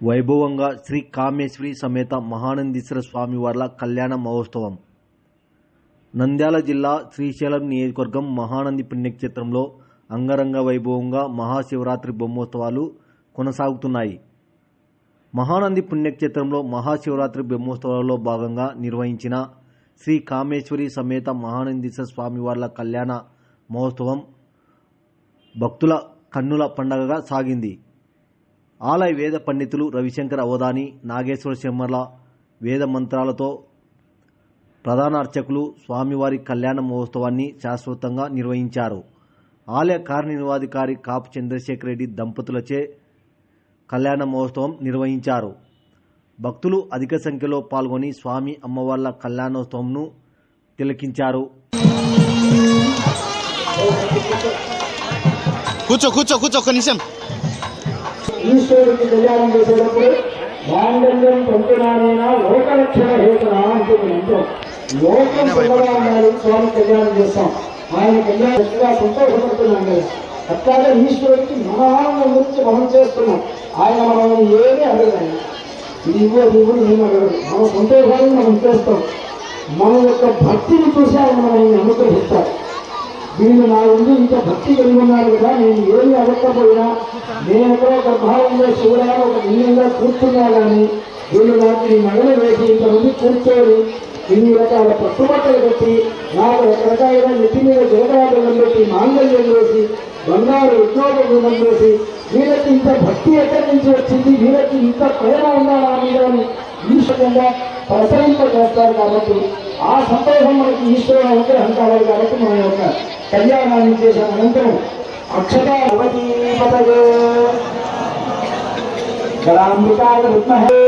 వైభవంగా శ్రీ కామేశ్వరి సమేత మహానందీశ్వర స్వామివార్ల కళ్యాణ మహోత్సవం నంద్యాల జిల్లా శ్రీశైలం నియోజకవర్గం మహానంది పుణ్యక్షేత్రంలో అంగరంగ వైభవంగా మహాశివరాత్రి బ్రహ్మోత్సవాలు కొనసాగుతున్నాయి. మహానంది పుణ్యక్షేత్రంలో మహాశివరాత్రి బ్రహ్మోత్సవాలలో భాగంగా నిర్వహించిన శ్రీ కామేశ్వరి సమేత మహానందీశ్వర స్వామివార్ల కళ్యాణ మహోత్సవం భక్తుల కన్నుల పండగగా సాగింది. ఆలయ వేద పండితులు రవిశంకర్ అవధాని, నాగేశ్వర శర్మల వేద మంత్రాలతో ప్రధాన అర్చకులు స్వామివారి కళ్యాణ మహోత్సవాన్ని శాశ్వతంగా నిర్వహించారు. ఆలయ కార్యనిర్వహణాధికారి కాపు చంద్రశేఖర్ రెడ్డి దంపతులచే కళ్యాణ మహోత్సవం నిర్వహించారు. భక్తులు అధిక సంఖ్యలో పాల్గొని స్వామి అమ్మవార్ల కళ్యాణోత్సవంను తిలకించారు. కూర్చో ఒక్క నిమిషం. ఈశ్వరుడికి కళ్యాణం చేసేటప్పుడు మాంగళ్యం పంపినానైనా లోకరక్షణ హేతున అంటుంది. మంత్రం లోకం సుఖంగా ఉండాలి, స్వామి కళ్యాణం చేస్తాం. ఆయన కళ్యాణంగా సంతోషపడుతున్నాం కదా. అట్లాగే ఈశ్వరుడికి మన ఆనందం గురించి మనం చేస్తున్నాం. ఆయన మనం ఏమీ అడగదు. ఇది ఇవ్వదు నేను అడగదు. మన సంతోషాన్ని మనం చేస్తాం. మన యొక్క భక్తిని చూసి ఆయన మనల్ని అనుగ్రహిస్తారు. వీళ్ళు నా ముందు ఇంత భక్తి కలిగి ఉన్నారు కదా, నేను ఏమి అడగకపోయినా, నేను ఎక్కడో గర్భాలంలో శివుడా ఒక లింగంగా కూర్చున్నా కానీ వీళ్ళు నాకు ఈ నగలు వేసి ఇంతమంది కూర్చొని ఇన్ని రకాల పట్టుబట్టలు పెట్టి నాకు రకరకాలుగా నెత్తి మీద జలకరాటం పెట్టి మాంగళ్యం వేసి బంగారు ఉద్యోగం వేసి వీళ్ళకి ఇంత భక్తి ఎక్కడి నుంచి వచ్చింది, వీళ్ళకి ఇంత ప్రేమ ఉండాలా మీద ఈశ్వరంగా ప్రసరింప చేస్తారు. కాబట్టి ఆ సంతోషం మనకి ఈశ్వరుడు అనుగ్రహం కావాలి. కాబట్టి మన యొక్క కళ్యాణాన్ని చేసిన అనంతరం అక్షతాంబికాయ విద్మహే